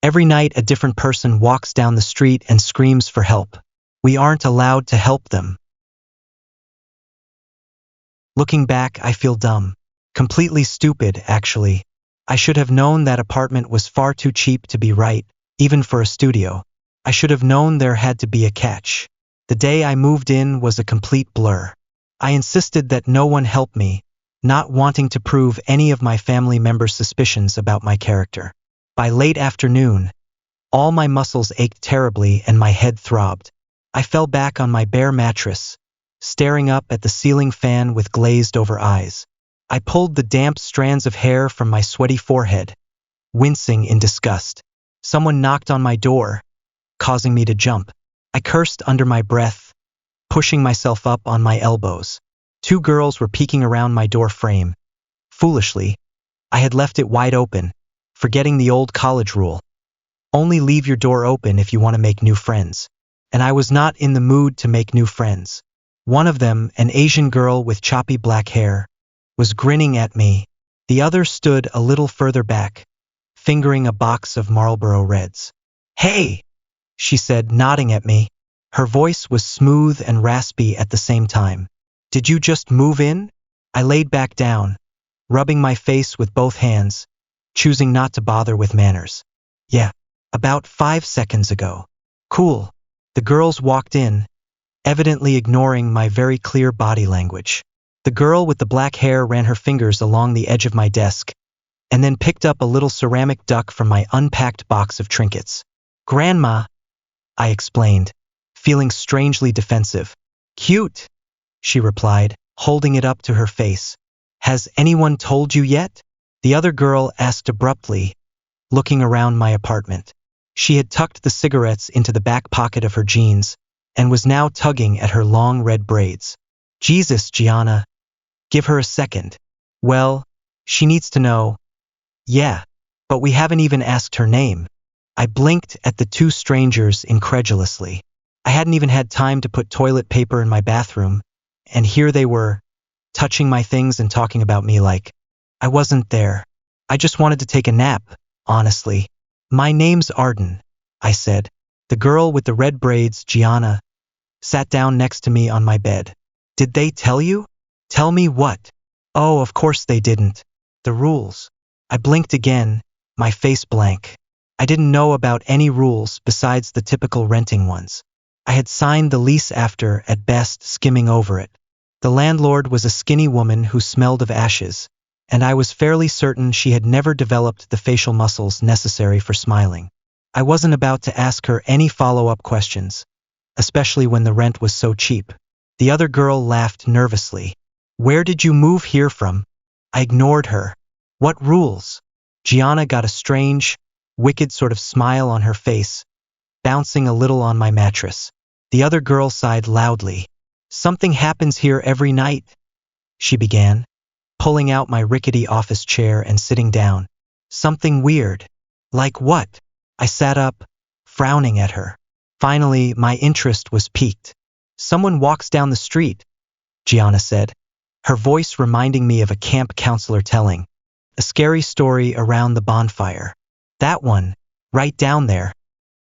Every night a different person walks down the street and screams for help. We aren't allowed to help them. Looking back, I feel dumb. Completely stupid, actually. I should have known that apartment was far too cheap to be right, even for a studio. I should have known there had to be a catch. The day I moved in was a complete blur. I insisted that no one help me, not wanting to prove any of my family members' suspicions about my character. By late afternoon, all my muscles ached terribly and my head throbbed. I fell back on my bare mattress, staring up at the ceiling fan with glazed-over eyes. I pulled the damp strands of hair from my sweaty forehead, wincing in disgust. Someone knocked on my door, causing me to jump. I cursed under my breath, pushing myself up on my elbows. 2 girls were peeking around my door frame. Foolishly, I had left it wide open, forgetting the old college rule. Only leave your door open if you want to make new friends. And I was not in the mood to make new friends. One of them, an Asian girl with choppy black hair, was grinning at me. The other stood a little further back, fingering a box of Marlboro Reds. "Hey," she said, nodding at me. Her voice was smooth and raspy at the same time. "Did you just move in?" I laid back down, rubbing my face with both hands, choosing not to bother with manners. "Yeah, about 5 seconds ago." "Cool." The girls walked in, evidently ignoring my very clear body language. The girl with the black hair ran her fingers along the edge of my desk, and then picked up a little ceramic duck from my unpacked box of trinkets. "Grandma," I explained, feeling strangely defensive. "Cute," she replied, holding it up to her face. "Has anyone told you yet?" The other girl asked abruptly, looking around my apartment. She had tucked the cigarettes into the back pocket of her jeans, and was now tugging at her long red braids. "Jesus, Gianna. Give her a second." "Well, she needs to know." "Yeah, but we haven't even asked her name." I blinked at the 2 strangers incredulously. I hadn't even had time to put toilet paper in my bathroom, and here they were, touching my things and talking about me like I wasn't there. I just wanted to take a nap, honestly. "My name's Arden," I said. The girl with the red braids, Gianna, sat down next to me on my bed. "Did they tell you?" "Tell me what?" "Oh, of course they didn't. The rules." I blinked again, my face blank. I didn't know about any rules besides the typical renting ones. I had signed the lease after, at best, skimming over it. The landlord was a skinny woman who smelled of ashes, and I was fairly certain she had never developed the facial muscles necessary for smiling. I wasn't about to ask her any follow-up questions, especially when the rent was so cheap. The other girl laughed nervously. "Where did you move here from?" I ignored her. "What rules?" Gianna got a strange, wicked sort of smile on her face, bouncing a little on my mattress. The other girl sighed loudly. "Something happens here every night," she began, pulling out my rickety office chair and sitting down. "Something weird." "Like what?" I sat up, frowning at her. Finally, my interest was piqued. "Someone walks down the street," Gianna said, her voice reminding me of a camp counselor telling a scary story around the bonfire. "That one, right down there."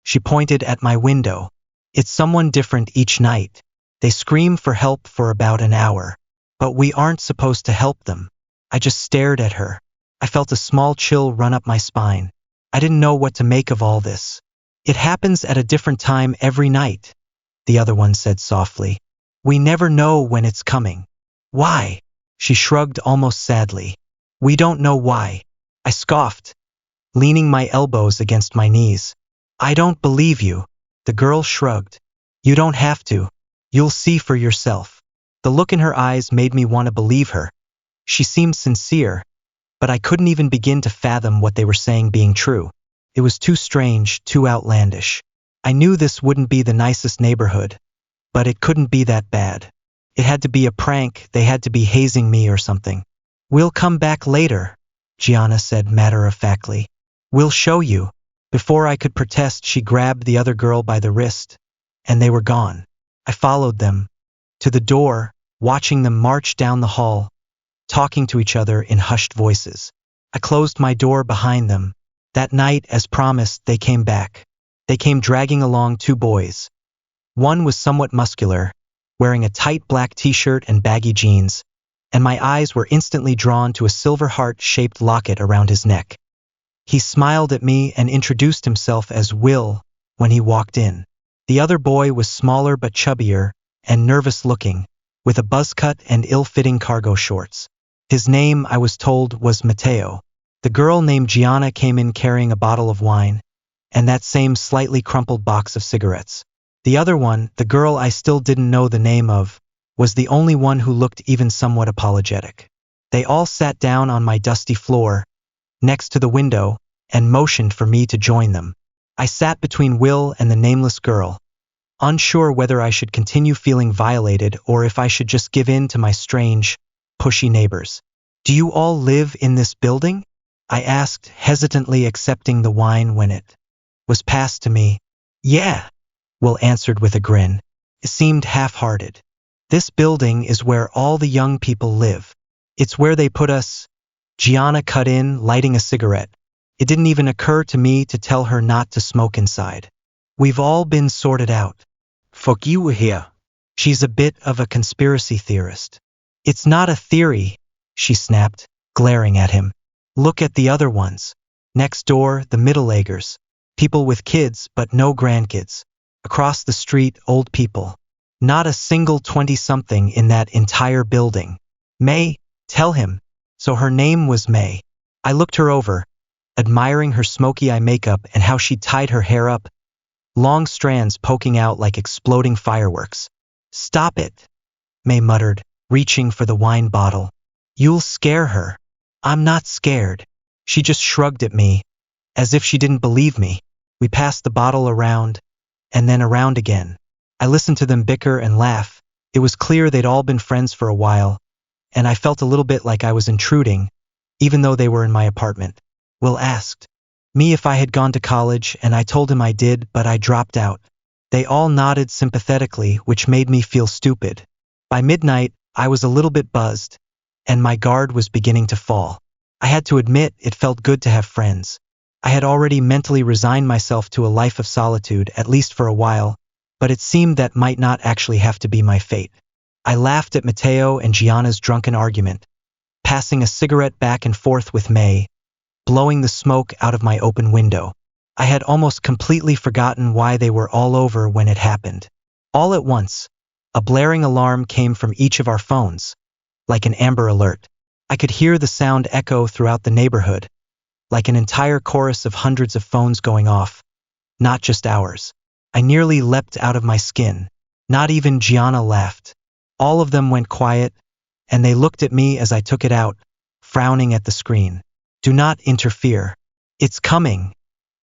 She pointed at my window. "It's someone different each night. They scream for help for about an hour. But we aren't supposed to help them." I just stared at her. I felt a small chill run up my spine. I didn't know what to make of all this. "It happens at a different time every night," the other one said softly. "We never know when it's coming." "Why?" She shrugged almost sadly. "We don't know why." I scoffed, leaning my elbows against my knees. "I don't believe you." The girl shrugged. "You don't have to. You'll see for yourself." The look in her eyes made me want to believe her. She seemed sincere, but I couldn't even begin to fathom what they were saying being true. It was too strange, too outlandish. I knew this wouldn't be the nicest neighborhood, but it couldn't be that bad. It had to be a prank, they had to be hazing me or something. "We'll come back later," Gianna said matter-of-factly. "We'll show you." Before I could protest, she grabbed the other girl by the wrist, and they were gone. I followed them to the door, watching them march down the hall, talking to each other in hushed voices. I closed my door behind them, That night, as promised, they came back. They came dragging along two boys. One was somewhat muscular, wearing a tight black t-shirt and baggy jeans, and my eyes were instantly drawn to a silver heart-shaped locket around his neck. He smiled at me and introduced himself as Will when he walked in. The other boy was smaller but chubbier and nervous-looking, with a buzz cut and ill-fitting cargo shorts. His name, I was told, was Mateo. The girl named Gianna came in carrying a bottle of wine, and that same slightly crumpled box of cigarettes. The other one, the girl I still didn't know the name of, was the only one who looked even somewhat apologetic. They all sat down on my dusty floor, next to the window, and motioned for me to join them. I sat between Will and the nameless girl, unsure whether I should continue feeling violated or if I should just give in to my strange, pushy neighbors. "Do you all live in this building?" I asked, hesitantly accepting the wine when it was passed to me. "Yeah," Will answered with a grin. It seemed half-hearted. "This building is where all the young people live. It's where they put us." Gianna cut in, lighting a cigarette. It didn't even occur to me to tell her not to smoke inside. "We've all been sorted out. Fuck you were here." She's a bit of a conspiracy theorist. "It's not a theory," she snapped, glaring at him. "Look at the other ones. Next door, the middle-agers. People with kids but no grandkids. Across the street, old people. Not a single 20-something in that entire building. May, tell him." So her name was May. I looked her over, admiring her smoky eye makeup and how she tied her hair up, long strands poking out like exploding fireworks. "Stop it," May muttered, reaching for the wine bottle. "You'll scare her." "I'm not scared." She just shrugged at me, as if she didn't believe me. We passed the bottle around, and then around again. I listened to them bicker and laugh. It was clear they'd all been friends for a while, and I felt a little bit like I was intruding, even though they were in my apartment. Will asked me if I had gone to college, and I told him I did, but I dropped out. They all nodded sympathetically, which made me feel stupid. By midnight, I was a little bit buzzed, and my guard was beginning to fall. I had to admit it felt good to have friends. I had already mentally resigned myself to a life of solitude, at least for a while, but it seemed that might not actually have to be my fate. I laughed at Mateo and Gianna's drunken argument, passing a cigarette back and forth with May, blowing the smoke out of my open window. I had almost completely forgotten why they were all over when it happened. All at once, a blaring alarm came from each of our phones, like an Amber Alert. I could hear the sound echo throughout the neighborhood, like an entire chorus of hundreds of phones going off, not just ours. I nearly leapt out of my skin. Not even Gianna laughed. All of them went quiet, and they looked at me as I took it out, frowning at the screen. "Do not interfere. It's coming,"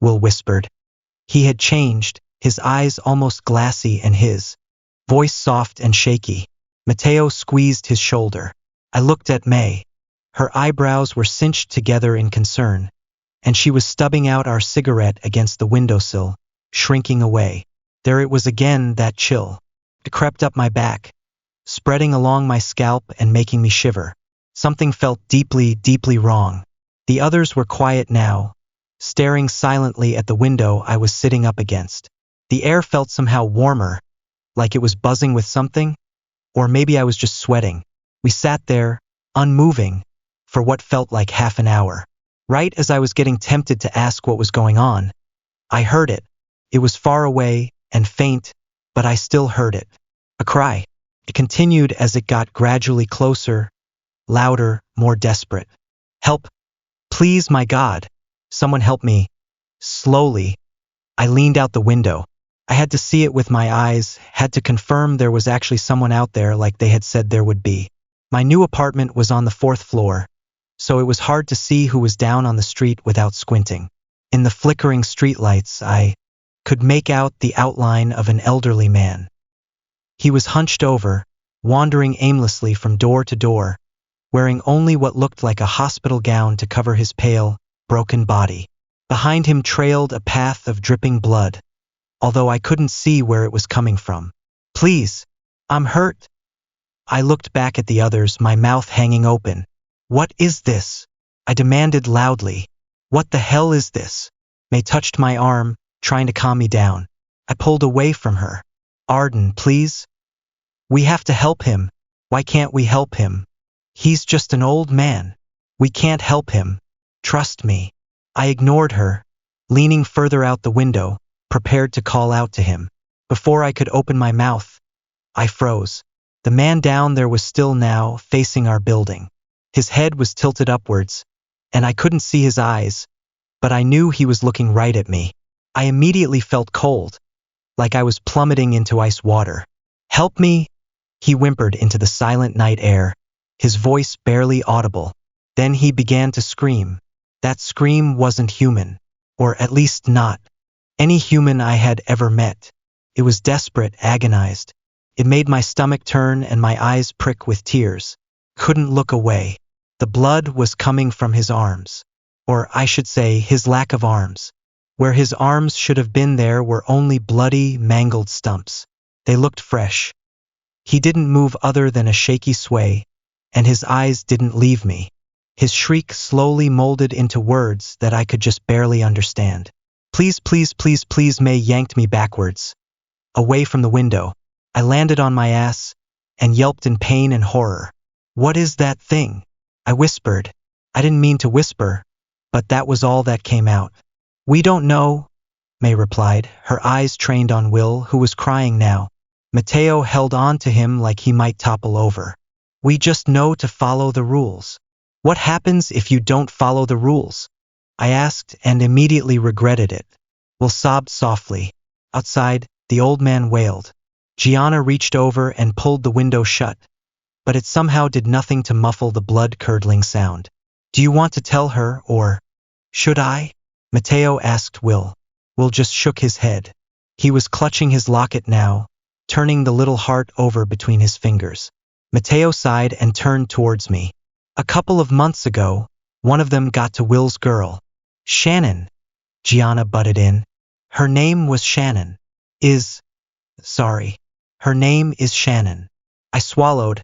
Will whispered. He had changed, his eyes almost glassy and his voice soft and shaky. Mateo squeezed his shoulder. I looked at May. Her eyebrows were cinched together in concern, and she was stubbing out our cigarette against the windowsill, shrinking away. There it was again, that chill. It crept up my back, spreading along my scalp and making me shiver. Something felt deeply, deeply wrong. The others were quiet now, staring silently at the window I was sitting up against. The air felt somehow warmer, like it was buzzing with something, or maybe I was just sweating. We sat there, unmoving, for what felt like half an hour. Right as I was getting tempted to ask what was going on, I heard it. It was far away and faint, but I still heard it. A cry. It continued as it got gradually closer, louder, more desperate. "Help! Please, my God! Someone help me!" Slowly, I leaned out the window. I had to see it with my eyes, had to confirm there was actually someone out there like they had said there would be. My new apartment was on the 4th floor, so it was hard to see who was down on the street without squinting. In the flickering streetlights, I could make out the outline of an elderly man. He was hunched over, wandering aimlessly from door to door, wearing only what looked like a hospital gown to cover his pale, broken body. Behind him trailed a path of dripping blood, although I couldn't see where it was coming from. "Please, I'm hurt." I looked back at the others, my mouth hanging open. "What is this?" I demanded loudly. What the hell is this? May touched my arm, trying to calm me down. I pulled away from her. Arden, please? We have to help him. Why can't we help him? He's just an old man. We can't help him. Trust me. I ignored her, leaning further out the window, prepared to call out to him. Before I could open my mouth, I froze. The man down there was still now, facing our building. His head was tilted upwards, and I couldn't see his eyes, but I knew he was looking right at me. I immediately felt cold, like I was plummeting into ice water. Help me, he whimpered into the silent night air, his voice barely audible. Then he began to scream. That scream wasn't human, or at least not any human I had ever met. It was desperate, agonized. It made my stomach turn and my eyes prick with tears. Couldn't look away. The blood was coming from his arms. Or I should say, his lack of arms. Where his arms should have been there were only bloody, mangled stumps. They looked fresh. He didn't move other than a shaky sway, and his eyes didn't leave me. His shriek slowly molded into words that I could just barely understand. Please, please, please, please. May yanked me backwards. Away from the window. I landed on my ass and yelped in pain and horror. What is that thing? I whispered. I didn't mean to whisper, but that was all that came out. We don't know, May replied, her eyes trained on Will, who was crying now. Mateo held on to him like he might topple over. We just know to follow the rules. What happens if you don't follow the rules? I asked and immediately regretted it. Will sobbed softly. Outside, the old man wailed. Gianna reached over and pulled the window shut, but it somehow did nothing to muffle the blood-curdling sound. Do you want to tell her, or should I? Mateo asked Will. Will just shook his head. He was clutching his locket now, turning the little heart over between his fingers. Mateo sighed and turned towards me. A couple of months ago, one of them got to Will's girl. Shannon, Gianna butted in. Her name was Shannon. Her name is Shannon. I swallowed,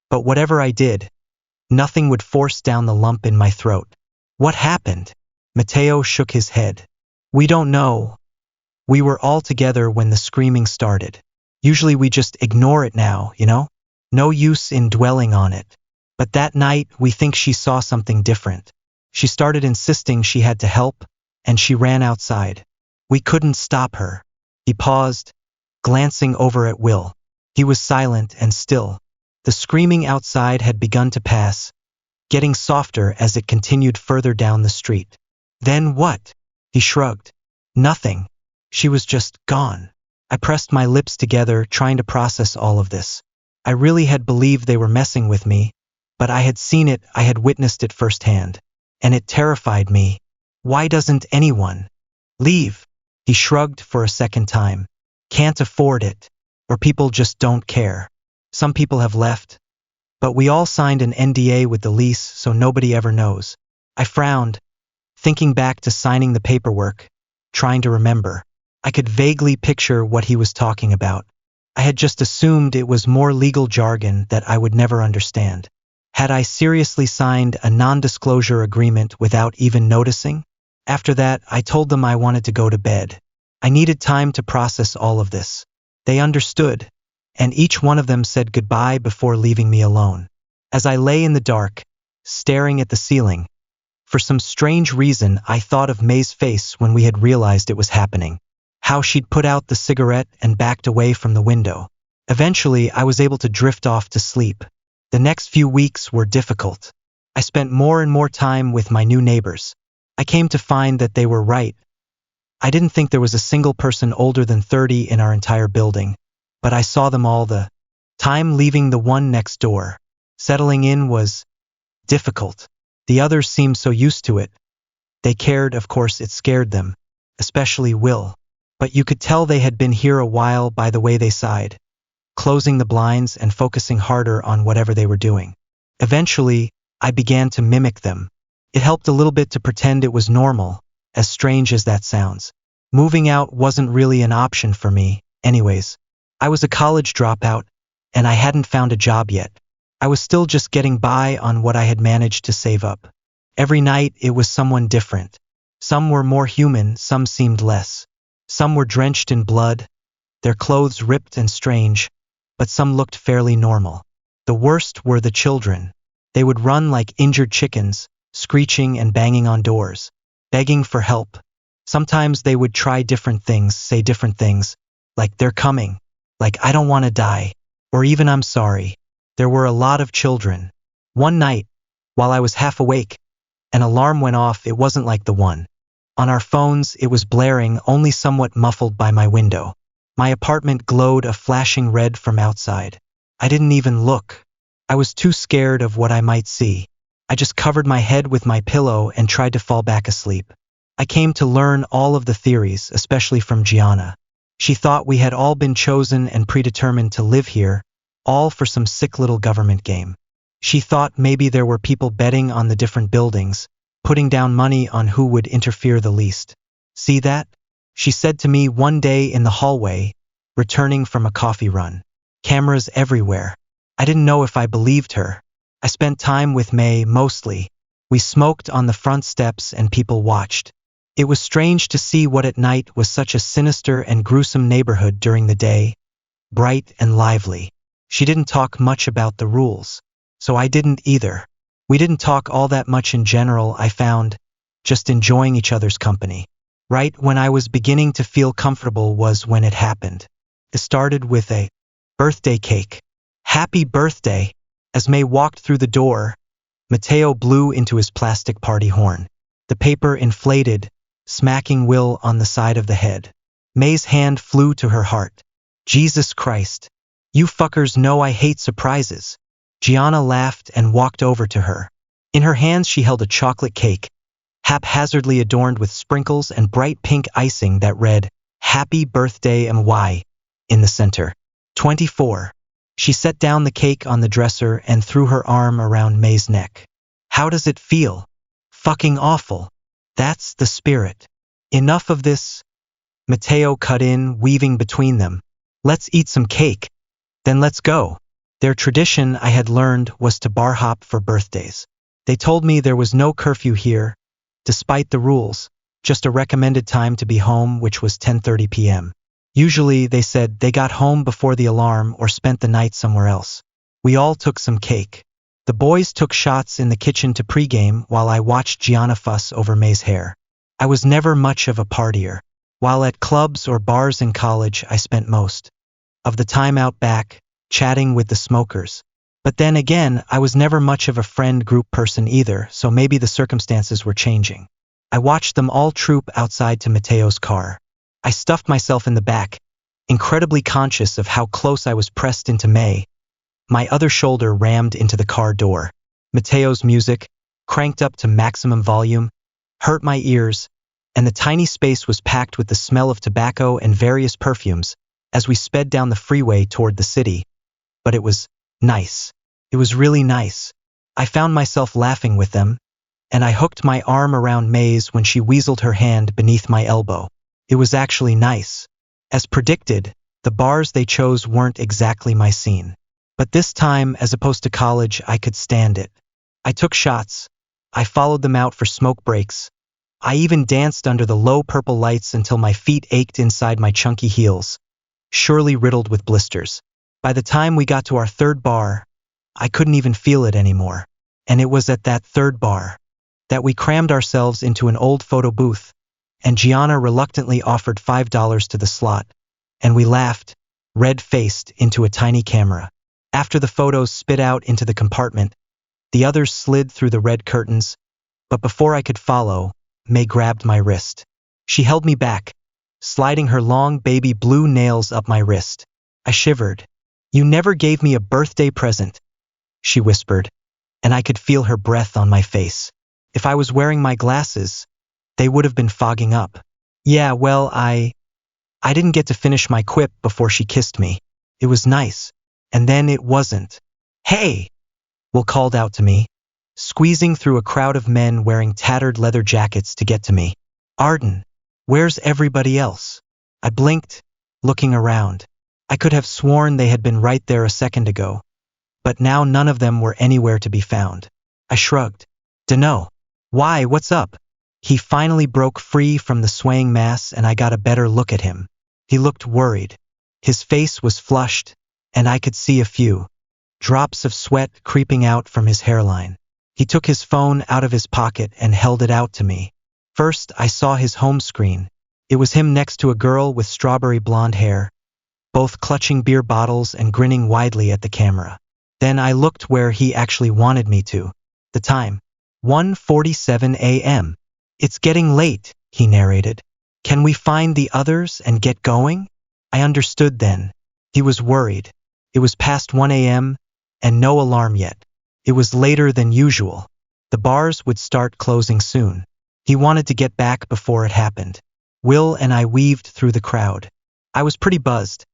but whatever I did, nothing would force down the lump in my throat. What happened? Mateo shook his head. We don't know. We were all together when the screaming started. Usually we just ignore it now, you know? No use in dwelling on it. But that night, we think she saw something different. She started insisting she had to help, and she ran outside. We couldn't stop her. He paused, glancing over at Will. He was silent and still. The screaming outside had begun to pass, getting softer as it continued further down the street. Then what? He shrugged. Nothing. She was just gone. I pressed my lips together, trying to process all of this. I really had believed they were messing with me, but I had seen it, I had witnessed it firsthand, and it terrified me. Why doesn't anyone leave? He shrugged for a second time. Can't afford it, or people just don't care. Some people have left, but we all signed an NDA with the lease, so nobody ever knows. I frowned, thinking back to signing the paperwork, trying to remember. I could vaguely picture what he was talking about. I had just assumed it was more legal jargon that I would never understand. Had I seriously signed a non-disclosure agreement without even noticing? After that, I told them I wanted to go to bed. I needed time to process all of this. They understood, and each one of them said goodbye before leaving me alone. As I lay in the dark, staring at the ceiling, for some strange reason I thought of May's face when we had realized it was happening. How she'd put out the cigarette and backed away from the window. Eventually, I was able to drift off to sleep. The next few weeks were difficult. I spent more and more time with my new neighbors. I came to find that they were right. I didn't think there was a single person older than 30 in our entire building, but I saw them all the time. Leaving the one next door. Settling in was difficult. The others seemed so used to it. They cared, of course it scared them, especially Will. But you could tell they had been here a while by the way they sighed, closing the blinds and focusing harder on whatever they were doing. Eventually, I began to mimic them. It helped a little bit to pretend it was normal, as strange as that sounds. Moving out wasn't really an option for me, anyways. I was a college dropout, and I hadn't found a job yet. I was still just getting by on what I had managed to save up. Every night, it was someone different. Some were more human, some seemed less. Some were drenched in blood, their clothes ripped and strange, but some looked fairly normal. The worst were the children. They would run like injured chickens, screeching and banging on doors, begging for help. Sometimes they would try different things, say different things, like "they're coming," like "I don't want to die," or even "I'm sorry." There were a lot of children. One night, while I was half awake, an alarm went off. It wasn't like the one on our phones. It was blaring, only somewhat muffled by my window. My apartment glowed a flashing red from outside. I didn't even look. I was too scared of what I might see. I just covered my head with my pillow and tried to fall back asleep. I came to learn all of the theories, especially from Gianna. She thought we had all been chosen and predetermined to live here, all for some sick little government game. She thought maybe there were people betting on the different buildings, putting down money on who would interfere the least. "See that?" she said to me one day in the hallway, returning from a coffee run. Cameras everywhere. I didn't know if I believed her. I spent time with May, mostly. We smoked on the front steps and people watched. It was strange to see what at night was such a sinister and gruesome neighborhood during the day, bright and lively. She didn't talk much about the rules, so I didn't either. We didn't talk all that much in general, I found, just enjoying each other's company. Right when I was beginning to feel comfortable was when it happened. It started with a birthday cake. "Happy birthday!" As May walked through the door, Mateo blew into his plastic party horn. The paper inflated, smacking Will on the side of the head. May's hand flew to her heart. "Jesus Christ. You fuckers know I hate surprises." Gianna laughed and walked over to her. In her hands she held a chocolate cake, haphazardly adorned with sprinkles and bright pink icing that read, "Happy Birthday MY," in the center. 24. She set down the cake on the dresser and threw her arm around May's neck. "How does it feel?" "Fucking awful. That's the spirit." "Enough of this," Mateo cut in, weaving between them. "Let's eat some cake. Then let's go." Their tradition, I had learned, was to bar hop for birthdays. They told me there was no curfew here, despite the rules, just a recommended time to be home, which was 10:30 p.m. Usually, they said, they got home before the alarm or spent the night somewhere else. We all took some cake. The boys took shots in the kitchen to pregame while I watched Gianna fuss over May's hair. I was never much of a partier. While at clubs or bars in college, I spent most of the time out back, chatting with the smokers. But then again, I was never much of a friend group person either, so maybe the circumstances were changing. I watched them all troop outside to Mateo's car. I stuffed myself in the back, incredibly conscious of how close I was pressed into May. My other shoulder rammed into the car door. Mateo's music, cranked up to maximum volume, hurt my ears, and the tiny space was packed with the smell of tobacco and various perfumes as we sped down the freeway toward the city. But it was nice. It was really nice. I found myself laughing with them, and I hooked my arm around May's when she weaseled her hand beneath my elbow. It was actually nice. As predicted, the bars they chose weren't exactly my scene. But this time, as opposed to college, I could stand it. I took shots. I followed them out for smoke breaks. I even danced under the low purple lights until my feet ached inside my chunky heels, surely riddled with blisters. By the time we got to our third bar, I couldn't even feel it anymore. And it was at that third bar that we crammed ourselves into an old photo booth, and Gianna reluctantly offered $5 to the slot, and we laughed, red-faced, into a tiny camera. After the photos spit out into the compartment, the others slid through the red curtains, but before I could follow, May grabbed my wrist. She held me back, sliding her long baby blue nails up my wrist. I shivered. "You never gave me a birthday present," she whispered, and I could feel her breath on my face. If I was wearing my glasses, they would have been fogging up. Yeah, well, I didn't get to finish my quip before she kissed me. It was nice. And then it wasn't. "Hey!" Will called out to me, squeezing through a crowd of men wearing tattered leather jackets to get to me. "Arden, where's everybody else?" I blinked, looking around. I could have sworn they had been right there a second ago, but now none of them were anywhere to be found. I shrugged. "Dunno. Why, what's up?" He finally broke free from the swaying mass and I got a better look at him. He looked worried. His face was flushed, and I could see a few drops of sweat creeping out from his hairline. He took his phone out of his pocket and held it out to me. First, I saw his home screen. It was him next to a girl with strawberry blonde hair, both clutching beer bottles and grinning widely at the camera. Then I looked where he actually wanted me to. The time, 1:47 a.m. "It's getting late," he narrated. "Can we find the others and get going?" I understood then. He was worried. It was past 1 a.m. and no alarm yet. It was later than usual. The bars would start closing soon. He wanted to get back before it happened. Will and I weaved through the crowd. I was pretty buzzed,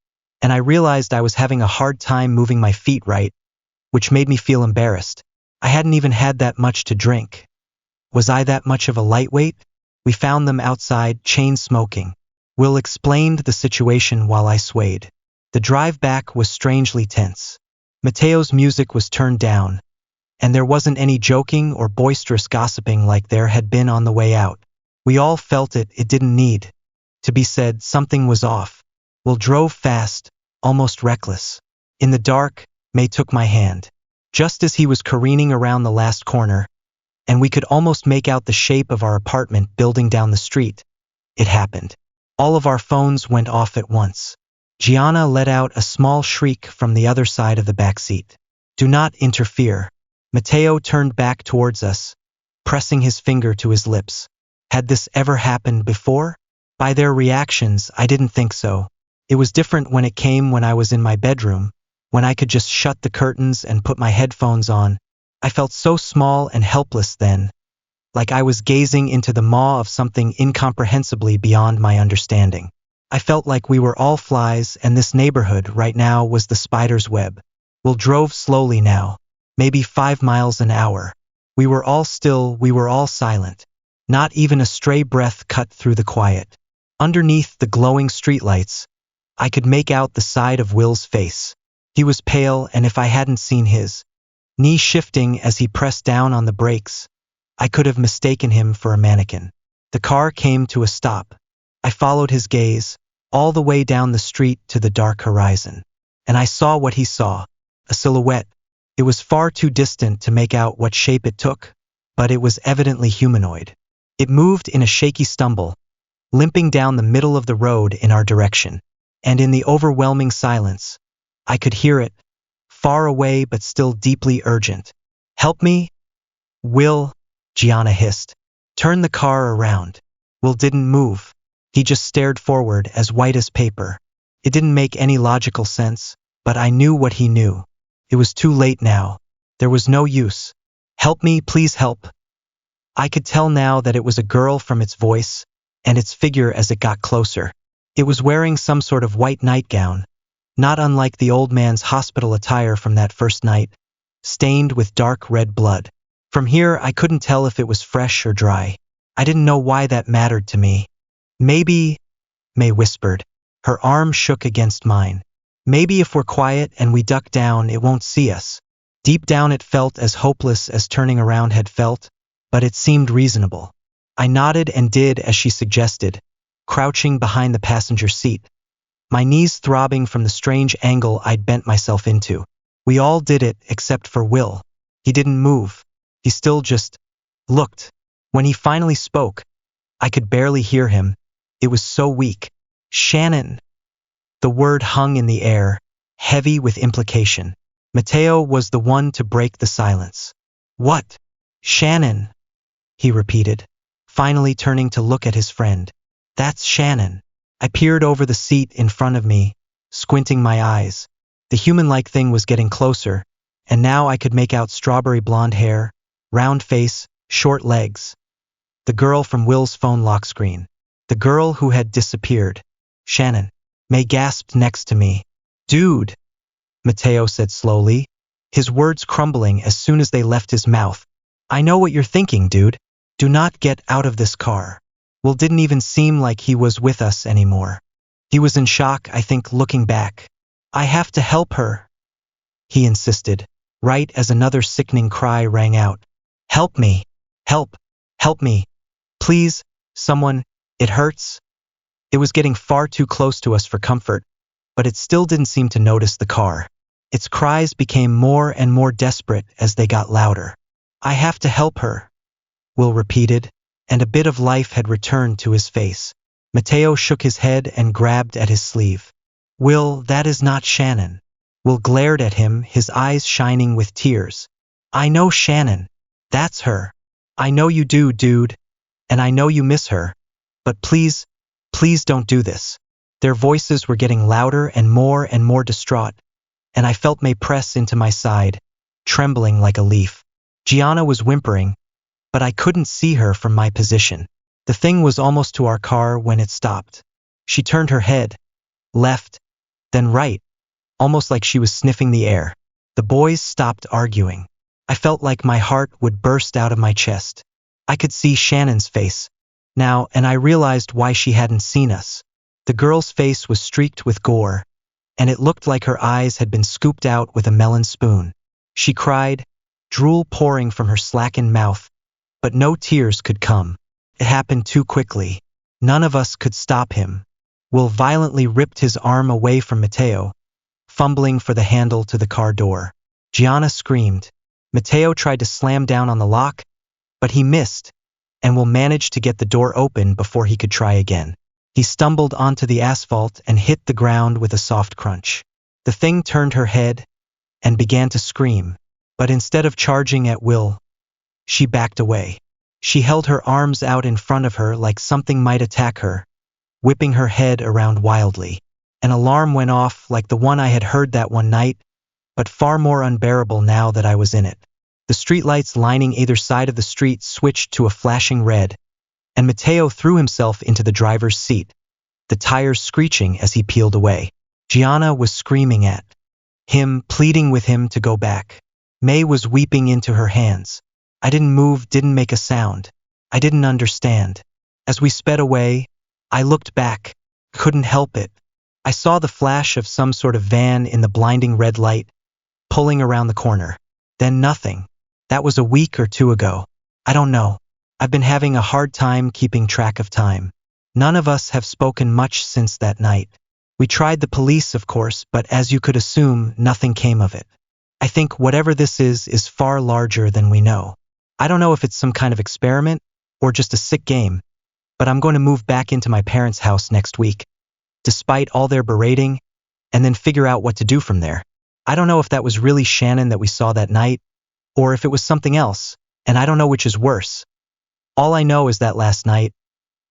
and I realized I was having a hard time moving my feet right, which made me feel embarrassed. I hadn't even had that much to drink. Was I that much of a lightweight? We found them outside, chain smoking. Will explained the situation while I swayed. The drive back was strangely tense. Mateo's music was turned down, and there wasn't any joking or boisterous gossiping like there had been on the way out. We all felt it didn't need to be said. Something was off. Will drove fast, almost reckless. In the dark, May took my hand. Just as he was careening around the last corner, and we could almost make out the shape of our apartment building down the street, it happened. All of our phones went off at once. Gianna let out a small shriek from the other side of the back seat. "Do not interfere." Mateo turned back towards us, pressing his finger to his lips. Had this ever happened before? By their reactions, I didn't think so. It was different when I was in my bedroom, when I could just shut the curtains and put my headphones on. I felt so small and helpless then, like I was gazing into the maw of something incomprehensibly beyond my understanding. I felt like we were all flies and this neighborhood right now was the spider's web. Will drove slowly now, maybe 5 miles an hour. We were all still, we were all silent. Not even a stray breath cut through the quiet. Underneath the glowing streetlights, I could make out the side of Will's face. He was pale, and if I hadn't seen his knee shifting as he pressed down on the brakes, I could have mistaken him for a mannequin. The car came to a stop. I followed his gaze, all the way down the street to the dark horizon. And I saw what he saw, a silhouette. It was far too distant to make out what shape it took, but it was evidently humanoid. It moved in a shaky stumble, limping down the middle of the road in our direction. And in the overwhelming silence, I could hear it, far away but still deeply urgent. "Help me, Will," Gianna hissed. "Turn the car around." Will didn't move. He just stared forward, as white as paper. It didn't make any logical sense, but I knew what he knew. It was too late now. There was no use. "Help me, please help." I could tell now that it was a girl from its voice and its figure as it got closer. It was wearing some sort of white nightgown, not unlike the old man's hospital attire from that first night, stained with dark red blood. From here, I couldn't tell if it was fresh or dry. I didn't know why that mattered to me. "Maybe," May whispered. Her arm shook against mine. "Maybe if we're quiet and we duck down, it won't see us." Deep down it felt as hopeless as turning around had felt, but it seemed reasonable. I nodded and did as she suggested, crouching behind the passenger seat, my knees throbbing from the strange angle I'd bent myself into. We all did it except for Will. He didn't move. He still just looked. When he finally spoke, I could barely hear him. It was so weak. "Shannon." The word hung in the air, heavy with implication. Mateo was the one to break the silence. "What? Shannon?" he repeated, finally turning to look at his friend. "That's Shannon." I peered over the seat in front of me, squinting my eyes. The human-like thing was getting closer, and now I could make out strawberry blonde hair, round face, short legs. The girl from Will's phone lock screen. The girl who had disappeared. "Shannon." May gasped next to me. "Dude," Mateo said slowly, his words crumbling as soon as they left his mouth. "I know what you're thinking, dude. Do not get out of this car." Will didn't even seem like he was with us anymore. He was in shock, I think, looking back. "I have to help her," he insisted, right as another sickening cry rang out. "Help me. Help. Help me. Please, someone, it hurts. It was getting far too close to us for comfort, but it still didn't seem to notice the car. Its cries became more and more desperate as they got louder. I have to help her, Will repeated, and a bit of life had returned to his face. Mateo shook his head and grabbed at his sleeve. Will, that is not Shannon. Will glared at him, his eyes shining with tears. I know Shannon. That's her. I know you do, dude. And I know you miss her. But please, please don't do this. Their voices were getting louder and more distraught, and I felt May press into my side, trembling like a leaf. Gianna was whimpering, but I couldn't see her from my position. The thing was almost to our car when it stopped. She turned her head, left, then right, almost like she was sniffing the air. The boys stopped arguing. I felt like my heart would burst out of my chest. I could see Shannon's face now, and I realized why she hadn't seen us. The girl's face was streaked with gore, and it looked like her eyes had been scooped out with a melon spoon. She cried, drool pouring from her slackened mouth, but no tears could come. It happened too quickly. None of us could stop him. Will violently ripped his arm away from Mateo, fumbling for the handle to the car door. Gianna screamed. Mateo tried to slam down on the lock, but he missed, and Will managed to get the door open before he could try again. He stumbled onto the asphalt and hit the ground with a soft crunch. The thing turned her head and began to scream, but instead of charging at Will, she backed away. She held her arms out in front of her like something might attack her, whipping her head around wildly. An alarm went off like the one I had heard that one night, but far more unbearable now that I was in it. The streetlights lining either side of the street switched to a flashing red, and Mateo threw himself into the driver's seat, the tires screeching as he peeled away. Gianna was screaming at him, pleading with him to go back. May was weeping into her hands. I didn't move, didn't make a sound. I didn't understand. As we sped away, I looked back, couldn't help it. I saw the flash of some sort of van in the blinding red light, pulling around the corner. Then nothing. That was a week or two ago. I don't know. I've been having a hard time keeping track of time. None of us have spoken much since that night. We tried the police, of course, but as you could assume, nothing came of it. I think whatever this is far larger than we know. I don't know if it's some kind of experiment or just a sick game, but I'm going to move back into my parents' house next week, despite all their berating, and then figure out what to do from there. I don't know if that was really Shannon that we saw that night, or if it was something else, and I don't know which is worse. All I know is that last night,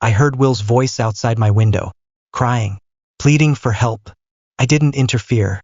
I heard Will's voice outside my window, crying, pleading for help. I didn't interfere.